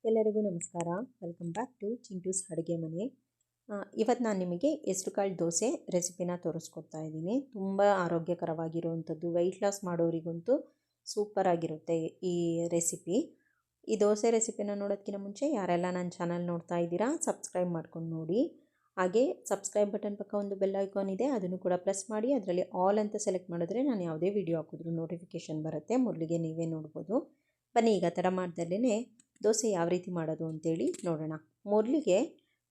ಎಲ್ಲರಿಗೂ ನಮಸ್ಕಾರ. Welcome back to Chintus ಅಡುಗೆ ಮನೆ. ಇವತ್ತು ನಾನು ನಿಮಗೆ ಹೆಸರುಕಾಳು ದೋಸೆ ರೆಸಿಪಿನ ತೋರಿಸ್ಕೊಡ್ತಾ ಇದ್ದೀನಿ. ತುಂಬ ಆರೋಗ್ಯಕರವಾಗಿರುವಂಥದ್ದು, ವೆಯ್ಟ್ ಲಾಸ್ ಮಾಡೋರಿಗಂತೂ ಸೂಪರ್ ಆಗಿರುತ್ತೆ ಈ ರೆಸಿಪಿ. ಈ ದೋಸೆ ರೆಸಿಪಿನ ನೋಡೋದಕ್ಕಿಂತ ಮುಂಚೆ ಯಾರೆಲ್ಲ ನನ್ನ ಚಾನಲ್ ನೋಡ್ತಾ ಇದ್ದೀರಾ ಸಬ್ಸ್ಕ್ರೈಬ್ ಮಾಡ್ಕೊಂಡು ನೋಡಿ. ಹಾಗೆ ಸಬ್ಸ್ಕ್ರೈಬ್ ಬಟನ್ ಪಕ್ಕ ಒಂದು ಬೆಲ್ ಐಕಾನ್ ಇದೆ, ಅದನ್ನು ಕೂಡ ಪ್ರೆಸ್ ಮಾಡಿ ಅದರಲ್ಲಿ ಆಲ್ ಅಂತ ಸೆಲೆಕ್ಟ್ ಮಾಡಿದ್ರೆ ನಾನು ಯಾವುದೇ ವಿಡಿಯೋ ಹಾಕಿದ್ರೂ ನೋಟಿಫಿಕೇಷನ್ ಬರುತ್ತೆ, ಮೊದಲಿಗೆ ನೀವೇ ನೋಡ್ಬೋದು. ಬನ್ನಿ ಈಗ ತಡ ಮಾಡ್ದಲ್ಲೇ ದೋಸೆ ಯಾವ ರೀತಿ ಮಾಡೋದು ಅಂತೇಳಿ ನೋಡೋಣ. ಮೊದಲಿಗೆ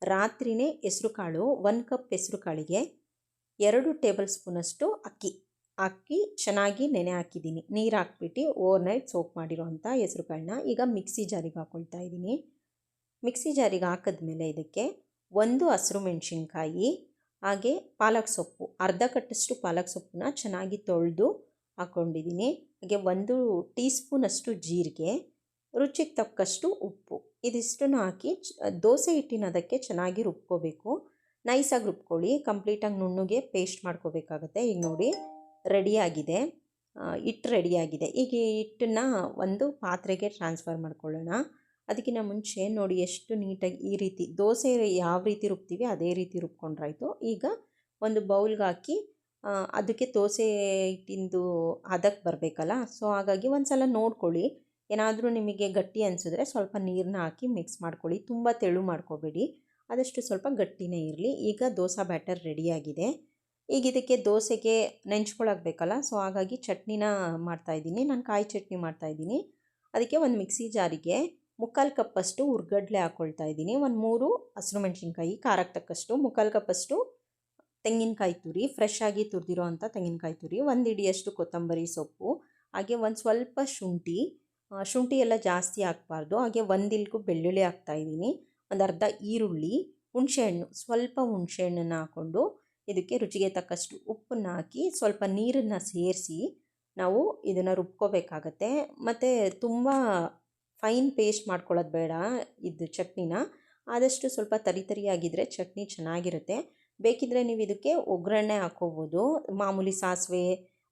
ರಾತ್ರಿಯೇ ಹೆಸರುಕಾಳು, 1 ಕಪ್ ಹೆಸರುಕಾಳಿಗೆ 2 ಟೇಬಲ್ ಸ್ಪೂನಷ್ಟು ಅಕ್ಕಿ ಚೆನ್ನಾಗಿ ನೆನೆ ಹಾಕಿದ್ದೀನಿ. ನೀರು ಹಾಕ್ಬಿಟ್ಟು ಓವರ್ನೈಟ್ ಸೋಕ್ ಮಾಡಿರೋಂಥ ಹೆಸರುಕಾಳನ್ನ ಈಗ ಮಿಕ್ಸಿ ಜಾರಿಗೆ ಹಾಕ್ಕೊಳ್ತಾ ಇದ್ದೀನಿ. ಮಿಕ್ಸಿ ಜಾರಿಗೆ ಹಾಕಿದ್ಮೇಲೆ ಇದಕ್ಕೆ 1 ಹಸಿರು ಮೆಣಸಿನ್ಕಾಯಿ, ಹಾಗೆ ಪಾಲಕ್ ಸೊಪ್ಪು, ಅರ್ಧ ಕಟ್ಟಷ್ಟು ಪಾಲಕ್ ಸೊಪ್ಪನ್ನ ಚೆನ್ನಾಗಿ ತೊಳೆದು ಹಾಕ್ಕೊಂಡಿದ್ದೀನಿ. ಹಾಗೆ 1 ಟೀ ಸ್ಪೂನಷ್ಟು ಜೀರಿಗೆ, ರುಚಿಗೆ ತಕ್ಕಷ್ಟು ಉಪ್ಪು, ಇದಿಷ್ಟನ್ನು ಹಾಕಿ ದೋಸೆ ಹಿಟ್ಟಿನ ಅದಕ್ಕೆ ಚೆನ್ನಾಗಿ ರುಬ್ಕೋಬೇಕು. ನೈಸಾಗಿ ರುಬ್ಕೊಳ್ಳಿ, ಕಂಪ್ಲೀಟಾಗಿ ನುಣ್ಣಗೆ ಪೇಸ್ಟ್ ಮಾಡ್ಕೋಬೇಕಾಗತ್ತೆ. ಈಗ ನೋಡಿ ರೆಡಿಯಾಗಿದೆ, ಹಿಟ್ಟು ರೆಡಿಯಾಗಿದೆ. ಈಗ ಈ ಹಿಟ್ಟನ್ನು ಒಂದು ಪಾತ್ರೆಗೆ ಟ್ರಾನ್ಸ್ಫರ್ ಮಾಡ್ಕೊಳ್ಳೋಣ. ಅದಕ್ಕಿಂತ ಮುಂಚೆ ನೋಡಿ ಎಷ್ಟು ನೀಟಾಗಿ ಈ ರೀತಿ ದೋಸೆ ಯಾವ ರೀತಿ ರುಬ್ತೀವಿ ಅದೇ ರೀತಿ ರುಬ್ಕೊಂಡ್ರಾಯ್ತು. ಈಗ ಒಂದು ಬೌಲ್ಗೆ ಹಾಕಿ ಅದಕ್ಕೆ ದೋಸೆ ಹಿಟ್ಟಿಂದು ಹದಕ್ಕೆ ಬರಬೇಕಲ್ಲ, ಸೊ ಹಾಗಾಗಿ ಒಂದು ಸಲ ನೋಡ್ಕೊಳ್ಳಿ. ಏನಾದರೂ ನಿಮಗೆ ಗಟ್ಟಿ ಅನಿಸಿದ್ರೆ ಸ್ವಲ್ಪ ನೀರನ್ನ ಹಾಕಿ ಮಿಕ್ಸ್ ಮಾಡ್ಕೊಳ್ಳಿ. ತುಂಬ ತೆಳು ಮಾಡ್ಕೋಬೇಡಿ, ಆದಷ್ಟು ಸ್ವಲ್ಪ ಗಟ್ಟಿನೇ ಇರಲಿ. ಈಗ ದೋಸೆ ಬ್ಯಾಟರ್ ರೆಡಿಯಾಗಿದೆ. ಈಗ ಇದಕ್ಕೆ ದೋಸೆಗೆ ನೆಂಚ್ಕೊಳಕ್ಕೆ ಬೇಕಲ್ಲ, ಸೊ ಹಾಗಾಗಿ ಚಟ್ನಿನ ಮಾಡ್ತಾಯಿದ್ದೀನಿ. ನಾನು ಕಾಯಿ ಚಟ್ನಿ ಮಾಡ್ತಾಯಿದ್ದೀನಿ. ಅದಕ್ಕೆ ಒಂದು ಮಿಕ್ಸಿ ಜಾರಿಗೆ 3/4 ಕಪ್ಪಷ್ಟು ಹುರ್ಗಡ್ಲೆ ಹಾಕ್ಕೊಳ್ತಾ ಇದ್ದೀನಿ. 3 ಹಸಿರು ಮೆಣಸಿನ್ಕಾಯಿ ಖಾರಕ್ಕೆ ತಕ್ಕಷ್ಟು, 3/4 ಕಪ್ಪಷ್ಟು ತೆಂಗಿನಕಾಯಿ ತುರಿ, ಫ್ರೆಶ್ ಆಗಿ ತುರಿದಿರೋ ಅಂಥ ತೆಂಗಿನಕಾಯಿ ತುರಿ, 1 ಹಿಡಿಯಷ್ಟು ಕೊತ್ತಂಬರಿ ಸೊಪ್ಪು, ಹಾಗೆ ಒಂದು ಸ್ವಲ್ಪ ಶುಂಠಿ ಎಲ್ಲ ಜಾಸ್ತಿ ಹಾಕಬಾರ್ದು. ಹಾಗೆ 1 ಇಲ್ಕು ಬೆಳ್ಳುಳ್ಳಿ ಹಾಕ್ತಾಯಿದ್ದೀನಿ. ಒಂದು ಅರ್ಧ ಈರುಳ್ಳಿ, ಹುಣಸೆಹಣ್ಣು, ಸ್ವಲ್ಪ ಹುಣಸೆಹಣ್ಣನ್ನು ಹಾಕ್ಕೊಂಡು ಇದಕ್ಕೆ ರುಚಿಗೆ ತಕ್ಕಷ್ಟು ಉಪ್ಪನ್ನು ಹಾಕಿ ಸ್ವಲ್ಪ ನೀರನ್ನು ಸೇರಿಸಿ ನಾವು ಇದನ್ನು ರುಬ್ಕೋಬೇಕಾಗತ್ತೆ. ಮತ್ತು ತುಂಬ ಫೈನ್ ಪೇಸ್ಟ್ ಮಾಡ್ಕೊಳ್ಳೋದು ಬೇಡ ಇದು ಚಟ್ನಿನ. ಆದಷ್ಟು ಸ್ವಲ್ಪ ತರಿಯಾಗಿದ್ದರೆ ಚಟ್ನಿ ಚೆನ್ನಾಗಿರುತ್ತೆ. ಬೇಕಿದ್ದರೆ ನೀವು ಇದಕ್ಕೆ ಒಗ್ಗರಣೆ ಹಾಕ್ಕೋಬೋದು, ಮಾಮೂಲಿ ಸಾಸಿವೆ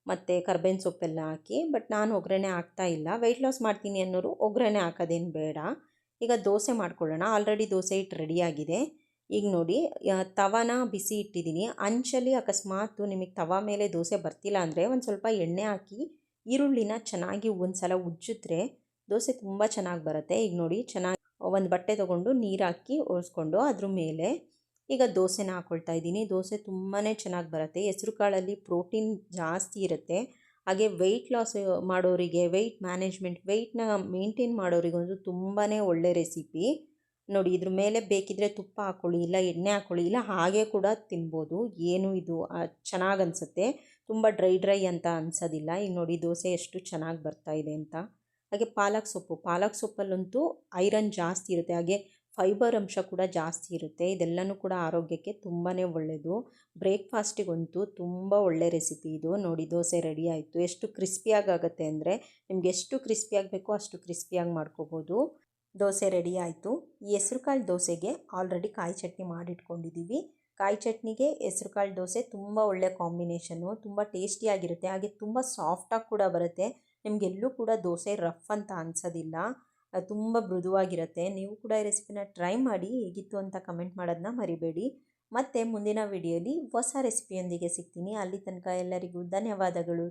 ಮತ್ತು ಕರ್ಬೇವಿನ ಸೊಪ್ಪೆಲ್ಲ ಹಾಕಿ. ಬಟ್ ನಾನು ಒಗ್ಗರಣೆ ಹಾಕ್ತಾ ಇಲ್ಲ. ವೆಯ್ಟ್ ಲಾಸ್ ಮಾಡ್ತೀನಿ ಅನ್ನೋರು ಒಗ್ಗರಣೆ ಹಾಕೋದೇನು ಬೇಡ. ಈಗ ದೋಸೆ ಮಾಡ್ಕೊಳ್ಳೋಣ. ಆಲ್ರೆಡಿ ದೋಸೆ ಹಿಟ್ಟು ರೆಡಿಯಾಗಿದೆ. ಈಗ ನೋಡಿ ತವಾನ ಬಿಸಿ ಇಟ್ಟಿದ್ದೀನಿ. ಅಂಚಲ್ಲಿ ಅಕಸ್ಮಾತ್ ನಿಮಗೆ ತವಾ ಮೇಲೆ ದೋಸೆ ಬರ್ತಿಲ್ಲ ಅಂದರೆ ಒಂದು ಸ್ವಲ್ಪ ಎಣ್ಣೆ ಹಾಕಿ ಈರುಳ್ಳಿನ ಚೆನ್ನಾಗಿ ಒಂದು ಸಲ ಉಜ್ಜಿದ್ರೆ ದೋಸೆ ತುಂಬ ಚೆನ್ನಾಗಿ ಬರುತ್ತೆ. ಈಗ ನೋಡಿ ಚೆನ್ನಾಗಿ ಒಂದು ಬಟ್ಟೆ ತೊಗೊಂಡು ನೀರು ಹಾಕಿ ಒರೆಸ್ಕೊಂಡು ಅದ್ರ ಮೇಲೆ ಈಗ ದೋಸೆನ ಹಾಕ್ಕೊಳ್ತಾ ಇದ್ದೀನಿ. ದೋಸೆ ತುಂಬಾ ಚೆನ್ನಾಗಿ ಬರುತ್ತೆ. ಹೆಸರು ಕಾಳಲ್ಲಿ ಪ್ರೋಟೀನ್ ಜಾಸ್ತಿ ಇರುತ್ತೆ. ಹಾಗೆ ವೆಯ್ಟ್ ಲಾಸ್ ಮಾಡೋರಿಗೆ, ವೆಯ್ಟ್ ಮ್ಯಾನೇಜ್ಮೆಂಟ್, ವೆಯ್ಟ್ನ ಮೇಂಟೈನ್ ಮಾಡೋರಿಗೊಂದು ತುಂಬಾ ಒಳ್ಳೆ ರೆಸಿಪಿ. ನೋಡಿ ಇದ್ರ ಮೇಲೆ ಬೇಕಿದ್ದರೆ ತುಪ್ಪ ಹಾಕ್ಕೊಳ್ಳಿ, ಇಲ್ಲ ಎಣ್ಣೆ ಹಾಕ್ಕೊಳ್ಳಿ, ಇಲ್ಲ ಹಾಗೆ ಕೂಡ ತಿನ್ಬೋದು. ಏನು ಇದು ಚೆನ್ನಾಗಿ ಅನಿಸುತ್ತೆ, ತುಂಬ ಡ್ರೈ ಅಂತ ಅನಿಸೋದಿಲ್ಲ. ಈಗ ನೋಡಿ ದೋಸೆ ಎಷ್ಟು ಚೆನ್ನಾಗಿ ಬರ್ತಾ ಇದೆ ಅಂತ. ಹಾಗೆ ಪಾಲಕ್ ಸೊಪ್ಪಲ್ಲಂತೂ ಐರನ್ ಜಾಸ್ತಿ ಇರುತ್ತೆ, ಹಾಗೆ ಫೈಬರ್ ಅಂಶ ಕೂಡ ಜಾಸ್ತಿ ಇರುತ್ತೆ. ಇದೆಲ್ಲನೂ ಕೂಡ ಆರೋಗ್ಯಕ್ಕೆ ತುಂಬಾ ಒಳ್ಳೆಯದು. ಬ್ರೇಕ್ಫಾಸ್ಟಿಗಂತೂ ತುಂಬ ಒಳ್ಳೆ ರೆಸಿಪಿ ಇದು. ನೋಡಿ ದೋಸೆ ರೆಡಿ ಆಯಿತು. ಎಷ್ಟು ಕ್ರಿಸ್ಪಿಯಾಗಿ ಆಗುತ್ತೆ ಅಂದರೆ ನಿಮ್ಗೆ ಎಷ್ಟು ಕ್ರಿಸ್ಪಿಯಾಗಿ ಬೇಕೋ ಅಷ್ಟು ಕ್ರಿಸ್ಪಿಯಾಗಿ ಮಾಡ್ಕೋಬೋದು. ದೋಸೆ ರೆಡಿ ಆಯಿತು. ಈ ಹೆಸರುಕಾಳು ದೋಸೆಗೆ ಆಲ್ರೆಡಿ ಕಾಯಿ ಚಟ್ನಿ ಮಾಡಿಟ್ಕೊಂಡಿದ್ದೀವಿ. ಕಾಯಿ ಚಟ್ನಿಗೆ ಹೆಸರುಕಾಳು ದೋಸೆ ತುಂಬ ಒಳ್ಳೆ ಕಾಂಬಿನೇಷನ್ನು, ತುಂಬ ಟೇಸ್ಟಿಯಾಗಿರುತ್ತೆ. ಹಾಗೆ ತುಂಬ ಸಾಫ್ಟಾಗಿ ಕೂಡ ಬರುತ್ತೆ. ನಿಮಗೆಲ್ಲೂ ಕೂಡ ದೋಸೆ ರಫ್ ಅಂತ ಅನಿಸೋದಿಲ್ಲ, ತುಂಬ ಮೃದುವಾಗಿರುತ್ತೆ. ನೀವು ಕೂಡ ಈ ರೆಸಿಪಿನ ಟ್ರೈ ಮಾಡಿ, ಹೇಗಿತ್ತು ಅಂತ ಕಮೆಂಟ್ ಮಾಡೋದನ್ನ ಮರಿಬೇಡಿ. ಮತ್ತು ಮುಂದಿನ ವಿಡಿಯೋಲಿ ಹೊಸ ರೆಸಿಪಿಯೊಂದಿಗೆ ಸಿಗ್ತೀನಿ. ಅಲ್ಲಿ ತನಕ ಎಲ್ಲರಿಗೂ ಧನ್ಯವಾದಗಳು.